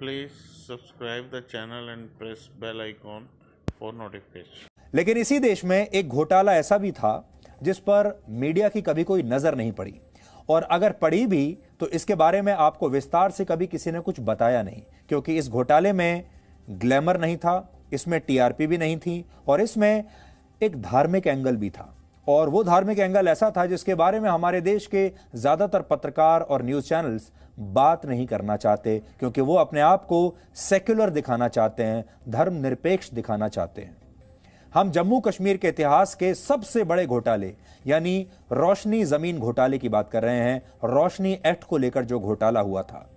Please subscribe the channel and press bell icon for notification. लेकिन इसी देश में एक घोटाला ऐसा भी था जिस पर मीडिया की कभी कोई नजर नहीं पड़ी, और अगर पड़ी भी तो इसके बारे में आपको विस्तार से कभी किसी ने कुछ बताया नहीं, क्योंकि इस घोटाले में ग्लैमर नहीं था, इसमें टीआरपी भी नहीं थी, और इसमें एक धार्मिक एंगल भी था। और वो धार्मिक एंगल ऐसा था जिसके बारे में हमारे देश के ज्यादातर पत्रकार और न्यूज चैनल्स बात नहीं करना चाहते, क्योंकि वो अपने आप को सेक्युलर दिखाना चाहते हैं, धर्मनिरपेक्ष दिखाना चाहते हैं। हम जम्मू कश्मीर के इतिहास के सबसे बड़े घोटाले यानी रोशनी जमीन घोटाले की बात कर रहे हैं। रोशनी एक्ट को लेकर जो घोटाला हुआ था,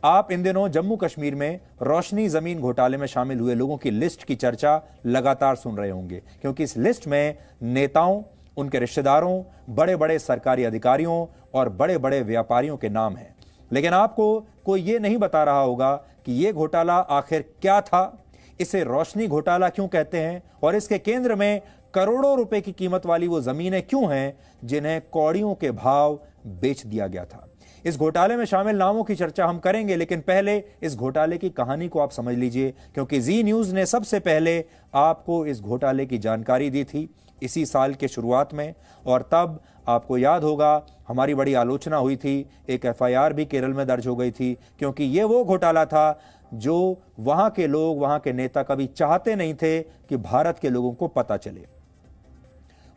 आप इन दिनों जम्मू कश्मीर में रोशनी जमीन घोटाले में शामिल हुए लोगों की लिस्ट की चर्चा लगातार सुन रहे होंगे, क्योंकि इस लिस्ट में नेताओं, उनके रिश्तेदारों, बड़े बड़े सरकारी अधिकारियों और बड़े बड़े व्यापारियों के नाम हैं। लेकिन आपको कोई ये नहीं बता रहा होगा कि यह घोटाला आखिर क्या था, इसे रोशनी घोटाला क्यों कहते हैं, और इसके केंद्र में करोड़ों रुपए की कीमत वाली वो जमीनें क्यों हैं जिन्हें कौड़ियों के भाव बेच दिया गया था। इस घोटाले में शामिल नामों की चर्चा हम करेंगे, लेकिन पहले इस घोटाले की कहानी को आप समझ लीजिए, क्योंकि जी न्यूज ने सबसे पहले आपको इस घोटाले की जानकारी दी थी इसी साल के शुरुआत में। और तब आपको याद होगा हमारी बड़ी आलोचना हुई थी, एक एफआईआर भी केरल में दर्ज हो गई थी, क्योंकि यह वो घोटाला था जो वहां के लोग, वहां के नेता कभी चाहते नहीं थे कि भारत के लोगों को पता चले।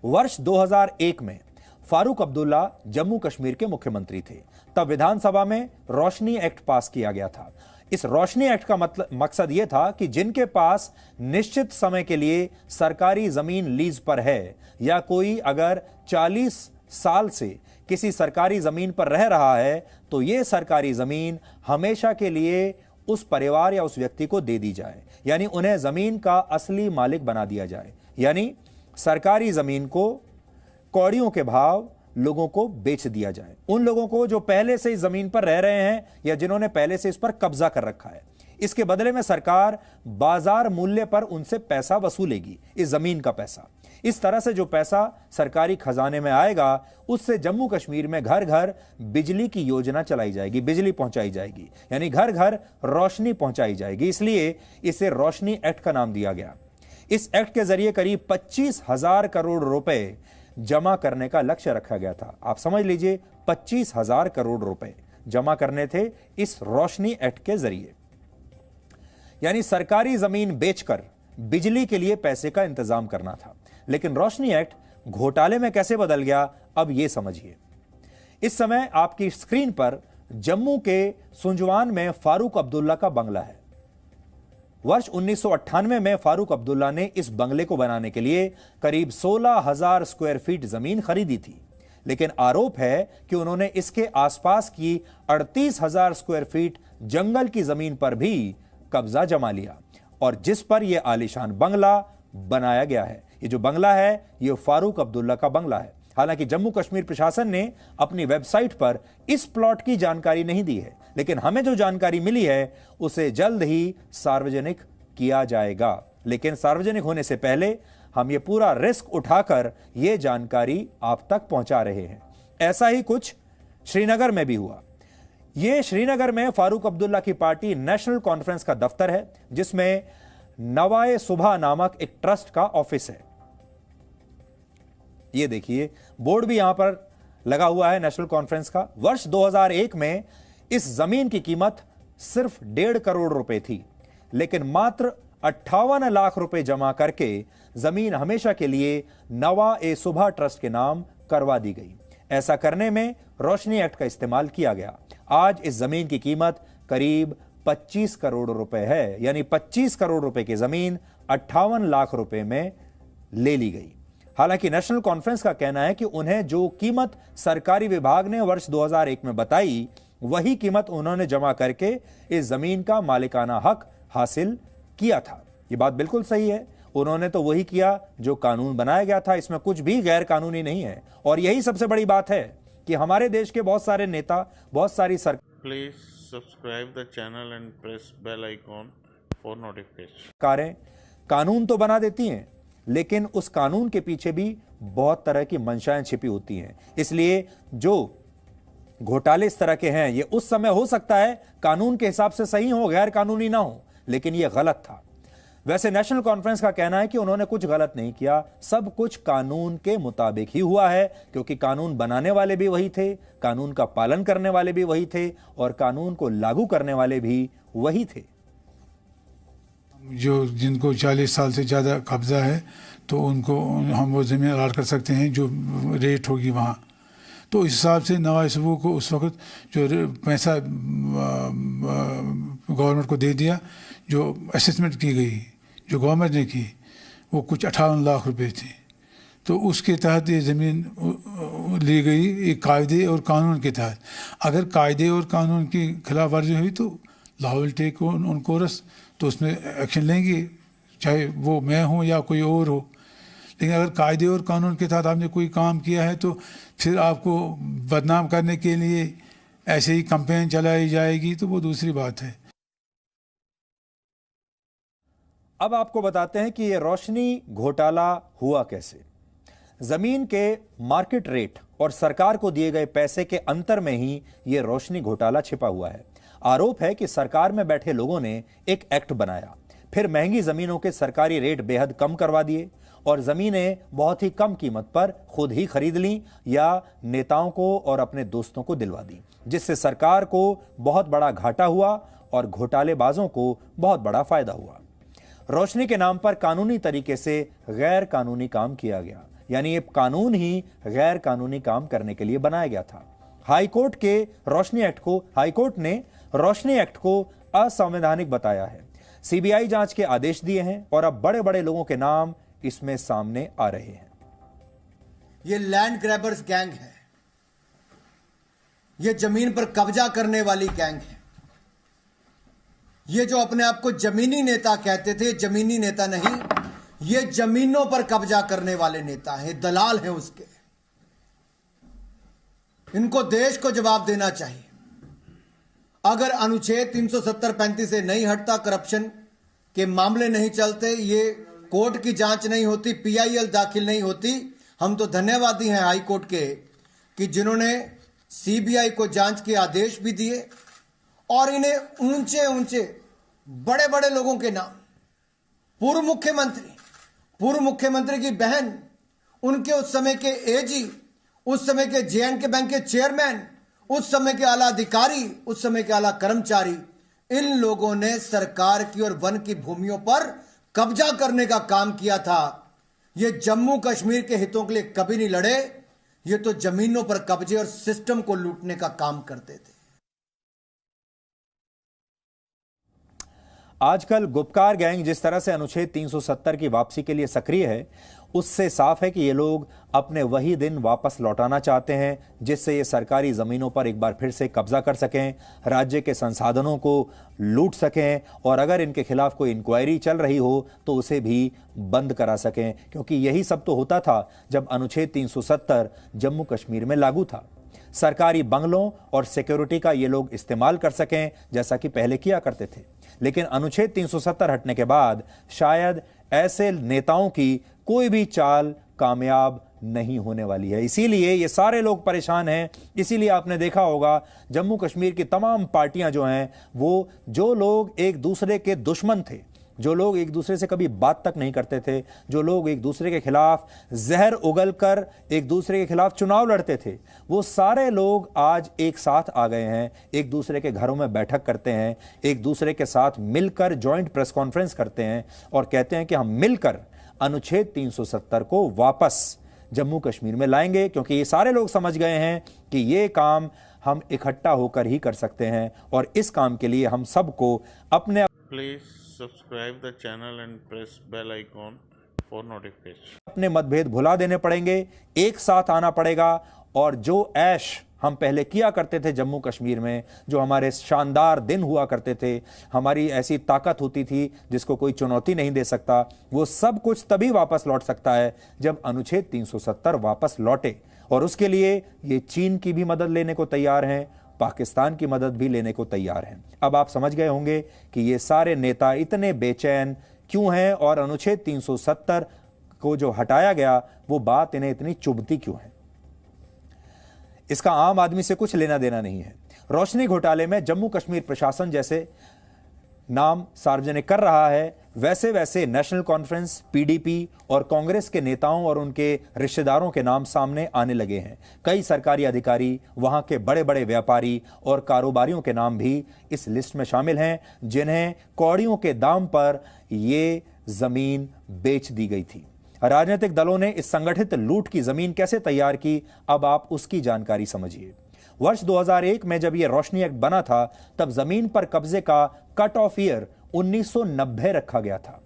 वर्ष 2001 में फारूक अब्दुल्ला जम्मू कश्मीर के मुख्यमंत्री थे। तब विधानसभा में रोशनी एक्ट पास किया गया था। इस रोशनी एक्ट का मकसद यह था कि जिनके पास निश्चित समय के लिए सरकारी जमीन लीज पर है, या कोई अगर 40 साल से किसी सरकारी जमीन पर रह रहा है, तो यह सरकारी जमीन हमेशा के लिए उस परिवार या उस व्यक्ति को दे दी जाए, यानी उन्हें जमीन का असली मालिक बना दिया जाए। यानी सरकारी जमीन को कौड़ियों के भाव लोगों को बेच दिया जाए, उन लोगों को जो पहले से इस जमीन पर रह रहे हैं या जिन्होंने पहले से इस पर कब्जा कर रखा है। इसके बदले में सरकार बाजार मूल्य पर उनसे पैसा वसूलेगी, इस जमीन का पैसा। इस तरह से जो पैसा सरकारी खजाने में आएगा, उससे जम्मू कश्मीर में घर घर बिजली की योजना चलाई जाएगी, बिजली पहुंचाई जाएगी, यानी घर घर रोशनी पहुंचाई जाएगी। इसलिए इसे रोशनी एक्ट का नाम दिया गया। इस एक्ट के जरिए करीब 25,000 करोड़ रुपए जमा करने का लक्ष्य रखा गया था। आप समझ लीजिए, 25,000 करोड़ रुपए जमा करने थे इस रोशनी एक्ट के जरिए, यानी सरकारी जमीन बेचकर बिजली के लिए पैसे का इंतजाम करना था। लेकिन रोशनी एक्ट घोटाले में कैसे बदल गया, अब यह समझिए। इस समय आपकी स्क्रीन पर जम्मू के सुंजवान में फारूक अब्दुल्ला का बंगला है। वर्ष 1998 में फारूक अब्दुल्ला ने इस बंगले को बनाने के लिए करीब 16,000 स्क्वायर फीट जमीन खरीदी थी, लेकिन आरोप है कि उन्होंने इसके आसपास की 38,000 स्क्वायर फीट जंगल की जमीन पर भी कब्जा जमा लिया, और जिस पर यह आलीशान बंगला बनाया गया है। ये जो बंगला है, यह फारूक अब्दुल्ला का बंगला है। हालांकि जम्मू कश्मीर प्रशासन ने अपनी वेबसाइट पर इस प्लॉट की जानकारी नहीं दी है, लेकिन हमें जो जानकारी मिली है उसे जल्द ही सार्वजनिक किया जाएगा। लेकिन सार्वजनिक होने से पहले हम ये पूरा रिस्क उठाकर ये जानकारी आप तक पहुंचा रहे हैं। ऐसा ही कुछ श्रीनगर में भी हुआ। ये श्रीनगर में फारूक अब्दुल्ला की पार्टी नेशनल कॉन्फ्रेंस का दफ्तर है, जिसमें नवाए सुबह नामक एक ट्रस्ट का ऑफिस है। ये देखिए, बोर्ड भी यहां पर लगा हुआ है नेशनल कॉन्फ्रेंस का। वर्ष 2001 में इस जमीन की कीमत सिर्फ 1.5 करोड़ रुपए थी, लेकिन मात्र 58 लाख रुपए जमा करके जमीन हमेशा के लिए नवा ए सुबह ट्रस्ट के नाम करवा दी गई। ऐसा करने में रोशनी एक्ट का इस्तेमाल किया गया। आज इस जमीन की कीमत करीब 25 करोड़ रुपए है, यानी 25 करोड़ रुपए की जमीन 58 लाख रुपए में ले ली गई। हालांकि नेशनल कॉन्फ्रेंस का कहना है कि उन्हें जो कीमत सरकारी विभाग ने वर्ष 2001 में बताई, वही कीमत उन्होंने जमा करके इस जमीन का मालिकाना हक हासिल किया था। यह बात बिल्कुल सही है, उन्होंने तो वही किया जो कानून बनाया गया था, इसमें कुछ भी गैर कानूनी नहीं है। और यही सबसे बड़ी बात है कि हमारे देश के बहुत सारे नेता, बहुत सारी please subscribe the channel and press bell icon for notification. सरकारें कानून तो बना देती हैं, लेकिन उस कानून के पीछे भी बहुत तरह की मंशाएं छिपी होती हैं। इसलिए जो घोटाले इस तरह के हैं, ये उस समय हो सकता है कानून के हिसाब से सही हो, गैर कानूनी ना हो, लेकिन ये गलत था। वैसे नेशनल कॉन्फ्रेंस का कहना है कि उन्होंने कुछ गलत नहीं किया, सब कुछ कानून के मुताबिक ही हुआ है, क्योंकि कानून बनाने वाले भी वही थे, कानून का पालन करने वाले भी वही थे और कानून को लागू करने वाले भी वही थे। जो जिनको 40 साल से ज़्यादा कब्जा है तो उनको हम वो ज़मीन अलाट कर सकते हैं जो रेट होगी वहाँ। तो इस हिसाब से नवाज शरीफ को उस वक्त जो पैसा गवर्नमेंट को दे दिया, जो असेसमेंट की गई, जो गवर्नमेंट ने की, वो कुछ 58 लाख रुपए थी। तो उसके तहत ये ज़मीन ली गई एक कायदे और कानून के तहत। अगर कायदे और कानून की खिलाफ वर्जी हुई तो law will take on course, तो उसमें एक्शन लेंगे, चाहे वो मैं हूँ या कोई और हो। लेकिन अगर कायदे और कानून के तहत आपने कोई काम किया है तो फिर आपको बदनाम करने के लिए ऐसे ही कैंपेन चलाई जाएगी, तो वो दूसरी बात है। अब आपको बताते हैं कि यह रोशनी घोटाला हुआ कैसे। जमीन के मार्केट रेट और सरकार को दिए गए पैसे के अंतर में ही यह रोशनी घोटाला छिपा हुआ है। आरोप है कि सरकार में बैठे लोगों ने एक एक्ट बनाया, फिर महंगी जमीनों के सरकारी रेट बेहद कम करवा दिए और जमीनें बहुत ही कम कीमत पर खुद ही खरीद लीं या नेताओं को और अपने दोस्तों को दिलवा दी, जिससे सरकार को बहुत बड़ा घाटा हुआ और घोटालेबाजों को बहुत बड़ा फायदा हुआ। रोशनी के नाम पर कानूनी तरीके से गैर कानूनी काम किया गया, यानी ये कानून ही गैर कानूनी काम करने के लिए बनाया गया था। हाईकोर्ट ने रोशनी एक्ट को असंवैधानिक बताया है, सीबीआई जांच के आदेश दिए हैं और अब बड़े बड़े लोगों के नाम इसमें सामने आ रहे हैं। ये लैंड ग्रैबर्स गैंग है, ये जमीन पर कब्जा करने वाली गैंग है। ये जो अपने आप को जमीनी नेता कहते थे, जमीनी नेता नहीं, ये जमीनों पर कब्जा करने वाले नेता हैं, दलाल हैं उसके। इनको देश को जवाब देना चाहिए। अगर अनुच्छेद 370-35 से नहीं हटता, करप्शन के मामले नहीं चलते, ये कोर्ट की जांच नहीं होती, पीआईएल दाखिल नहीं होती, हम तो धन्यवादी हैं हाई कोर्ट के कि जिन्होंने सीबीआई को जांच के आदेश भी दिए और इन्हें ऊंचे ऊंचे बड़े बड़े लोगों के नाम, पूर्व मुख्यमंत्री की बहन, उनके उस समय के एजी, उस समय के जेएंडके बैंक के चेयरमैन, उस समय के आला अधिकारी, उस समय के आला कर्मचारी, इन लोगों ने सरकार की और वन की भूमियों पर कब्जा करने का काम किया था। ये जम्मू कश्मीर के हितों के लिए कभी नहीं लड़े, ये तो जमीनों पर कब्जे और सिस्टम को लूटने का काम करते थे। आजकल गुपकार गैंग जिस तरह से अनुच्छेद 370 की वापसी के लिए सक्रिय है, उससे साफ है कि ये लोग अपने वही दिन वापस लौटाना चाहते हैं जिससे ये सरकारी जमीनों पर एक बार फिर से कब्जा कर सकें, राज्य के संसाधनों को लूट सकें और अगर इनके खिलाफ कोई इंक्वायरी चल रही हो तो उसे भी बंद करा सकें, क्योंकि यही सब तो होता था जब अनुच्छेद 370 जम्मू कश्मीर में लागू था। सरकारी बंगलों और सिक्योरिटी का ये लोग इस्तेमाल कर सकें जैसा कि पहले किया करते थे। लेकिन अनुच्छेद 370 हटने के बाद शायद ऐसे नेताओं की कोई भी चाल कामयाब नहीं होने वाली है। इसीलिए ये सारे लोग परेशान हैं। इसीलिए आपने देखा होगा जम्मू कश्मीर की तमाम पार्टियां जो हैं, वो जो लोग एक दूसरे के दुश्मन थे, जो लोग एक दूसरे से कभी बात तक नहीं करते थे, जो लोग एक दूसरे के खिलाफ जहर उगलकर एक दूसरे के खिलाफ चुनाव लड़ते थे, वो सारे लोग आज एक साथ आ गए हैं, एक दूसरे के घरों में बैठक करते हैं, एक दूसरे के साथ मिलकर जॉइंट प्रेस कॉन्फ्रेंस करते हैं और कहते हैं कि हम मिलकर अनुच्छेद 370 को वापस जम्मू कश्मीर में लाएंगे, क्योंकि ये सारे लोग समझ गए हैं कि ये काम हम इकट्ठा होकर ही कर सकते हैं और इस काम के लिए हम सबको अपने Subscribe the channel and press bell icon for notification. अपने मतभेद भुला देने पड़ेंगे, एक साथ आना पड़ेगा और जो ऐश हम पहले किया करते थे जम्मू कश्मीर में, जो हमारे शानदार दिन हुआ करते थे, हमारी ऐसी ताकत होती थी जिसको कोई चुनौती नहीं दे सकता, वो सब कुछ तभी वापस लौट सकता है जब अनुच्छेद 370 वापस लौटे। और उसके लिए ये चीन की भी मदद लेने को तैयार हैं, पाकिस्तान की मदद भी लेने को तैयार हैं। अब आप समझ गए होंगे कि ये सारे नेता इतने बेचैन क्यों हैं और अनुच्छेद 370 को जो हटाया गया वो बात इन्हें इतनी चुभती क्यों है। इसका आम आदमी से कुछ लेना देना नहीं है। रोशनी घोटाले में जम्मू कश्मीर प्रशासन जैसे नाम सार्वजनिक कर रहा है, वैसे वैसे नेशनल कॉन्फ्रेंस, पीडीपी और कांग्रेस के नेताओं और उनके रिश्तेदारों के नाम सामने आने लगे हैं। कई सरकारी अधिकारी, वहां के बड़े बड़े व्यापारी और कारोबारियों के नाम भी इस लिस्ट में शामिल हैं, जिन्हें कौड़ियों के दाम पर ये जमीन बेच दी गई थी। राजनीतिक दलों ने इस संगठित लूट की जमीन कैसे तैयार की, अब आप उसकी जानकारी समझिए। वर्ष 2001 में जब यह रोशनी एक्ट बना था, तब जमीन पर कब्जे का कट ऑफ ईयर 1990 रखा गया था।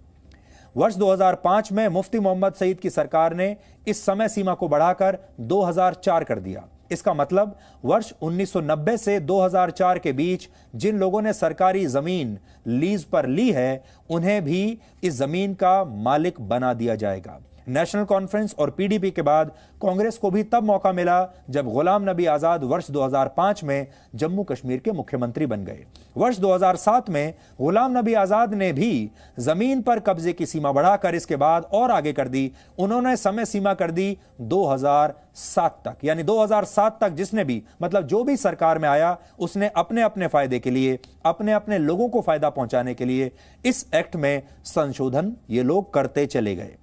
वर्ष 2005 में मुफ्ती मोहम्मद सईद की सरकार ने इस समय सीमा को बढ़ाकर 2004 कर दिया। इसका मतलब वर्ष 1990 से 2004 के बीच जिन लोगों ने सरकारी जमीन लीज पर ली है, उन्हें भी इस जमीन का मालिक बना दिया जाएगा। नेशनल कॉन्फ्रेंस और पीडीपी के बाद कांग्रेस को भी तब मौका मिला जब गुलाम नबी आजाद वर्ष 2005 में जम्मू कश्मीर के मुख्यमंत्री बन गए। वर्ष 2007 में गुलाम नबी आजाद ने भी जमीन पर कब्जे की सीमा बढ़ाकर इसके बाद और आगे कर दी। उन्होंने समय सीमा कर दी 2007 तक, यानी 2007 तक जिसने भी, मतलब जो भी सरकार में आया, उसने अपने अपने फायदे के लिए, अपने अपने लोगों को फायदा पहुंचाने के लिए इस एक्ट में संशोधन ये लोग करते चले गए।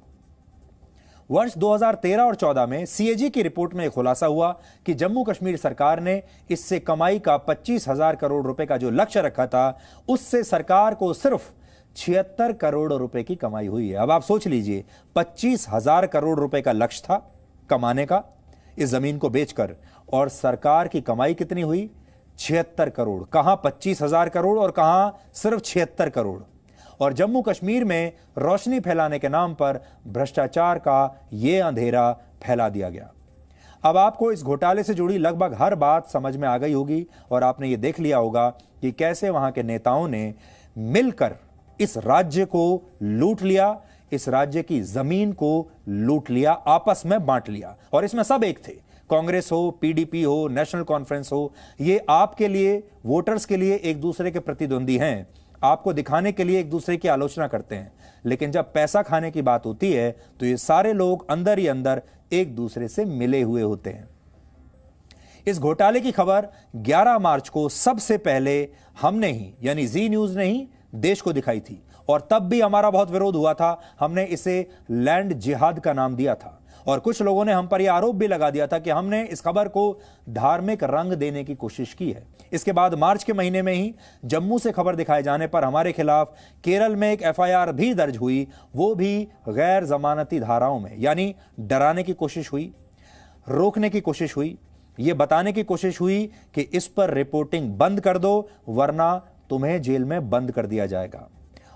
वर्ष 2013 और 14 में सीएजी की रिपोर्ट में खुलासा हुआ कि जम्मू कश्मीर सरकार ने इससे कमाई का 25,000 करोड़ रुपए का जो लक्ष्य रखा था, उससे सरकार को सिर्फ 76 करोड़ रुपए की कमाई हुई है। अब आप सोच लीजिए, 25,000 करोड़ रुपए का लक्ष्य था कमाने का इस जमीन को बेचकर, और सरकार की कमाई कितनी हुई? 76 करोड़। कहां 25,000 करोड़ और कहां सिर्फ 76 करोड़। और जम्मू कश्मीर में रोशनी फैलाने के नाम पर भ्रष्टाचार का यह अंधेरा फैला दिया गया। अब आपको इस घोटाले से जुड़ी लगभग हर बात समझ में आ गई होगी और आपने ये देख लिया होगा कि कैसे वहां के नेताओं ने मिलकर इस राज्य को लूट लिया, इस राज्य की जमीन को लूट लिया, आपस में बांट लिया। और इसमें सब एक थे, कांग्रेस हो, पीडीपी हो, नेशनल कॉन्फ्रेंस हो, ये आपके लिए, वोटर्स के लिए एक दूसरे के प्रतिद्वंदी हैं, आपको दिखाने के लिए एक दूसरे की आलोचना करते हैं। लेकिन जब पैसा खाने की बात होती है तो ये सारे लोग अंदर ही अंदर एक दूसरे से मिले हुए होते हैं। इस घोटाले की खबर 11 मार्च को सबसे पहले हमने ही, यानी जी न्यूज ने ही देश को दिखाई थी, और तब भी हमारा बहुत विरोध हुआ था। हमने इसे लैंड जिहाद का नाम दिया था और कुछ लोगों ने हम पर यह आरोप भी लगा दिया था कि हमने इस खबर को धार्मिक रंग देने की कोशिश की है। इसके बाद मार्च के महीने में ही जम्मू से खबर दिखाए जाने पर हमारे खिलाफ केरल में एक एफआईआर भी दर्ज हुई, वो भी गैर जमानती धाराओं में, यानी डराने की कोशिश हुई, रोकने की कोशिश हुई, ये बताने की कोशिश हुई कि इस पर रिपोर्टिंग बंद कर दो वरना तुम्हें जेल में बंद कर दिया जाएगा।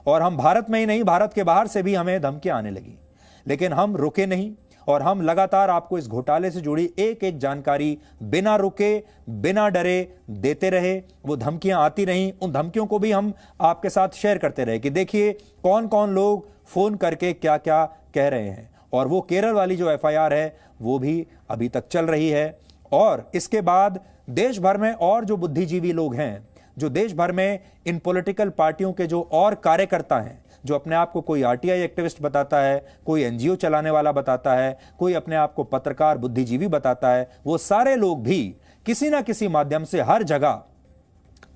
और हम भारत में ही नहीं, भारत के बाहर से भी हमें धमकियां आने लगी, लेकिन हम रुके नहीं और हम लगातार आपको इस घोटाले से जुड़ी एक एक जानकारी बिना रुके, बिना डरे देते रहे। वो धमकियां आती रहीं, उन धमकियों को भी हम आपके साथ शेयर करते रहे कि देखिए कौन कौन लोग फोन करके क्या क्या कह रहे हैं। और वो केरल वाली जो एफआईआर है वो भी अभी तक चल रही है। और इसके बाद देश भर में और जो बुद्धिजीवी लोग हैं, जो देश भर में इन पॉलिटिकल पार्टियों के जो और कार्यकर्ता हैं, जो अपने आप को कोई आरटीआई एक्टिविस्ट बताता है, कोई एनजीओ चलाने वाला बताता है, कोई अपने आप को पत्रकार, बुद्धिजीवी बताता है, वो सारे लोग भी किसी ना किसी माध्यम से हर जगह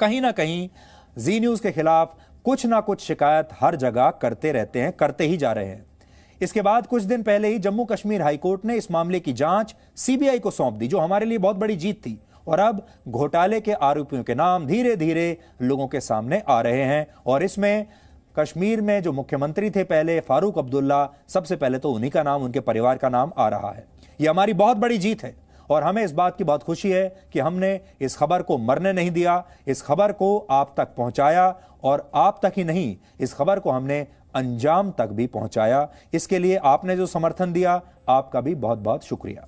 कहीं ना कहीं जी न्यूज के खिलाफ कुछ ना कुछ शिकायत हर जगह करते रहते हैं, करते ही जा रहे हैं। इसके बाद कुछ दिन पहले ही जम्मू कश्मीर हाईकोर्ट ने इस मामले की जांच सीबीआई को सौंप दी, जो हमारे लिए बहुत बड़ी जीत थी। और अब घोटाले के आरोपियों के नाम धीरे धीरे लोगों के सामने आ रहे हैं। और इसमें कश्मीर में जो मुख्यमंत्री थे पहले, फारूक अब्दुल्ला, सबसे पहले तो उन्हीं का नाम, उनके परिवार का नाम आ रहा है। यह हमारी बहुत बड़ी जीत है और हमें इस बात की बहुत खुशी है कि हमने इस खबर को मरने नहीं दिया, इस खबर को आप तक पहुंचाया, और आप तक ही नहीं, इस खबर को हमने अंजाम तक भी पहुंचाया। इसके लिए आपने जो समर्थन दिया, आपका भी बहुत बहुत शुक्रिया।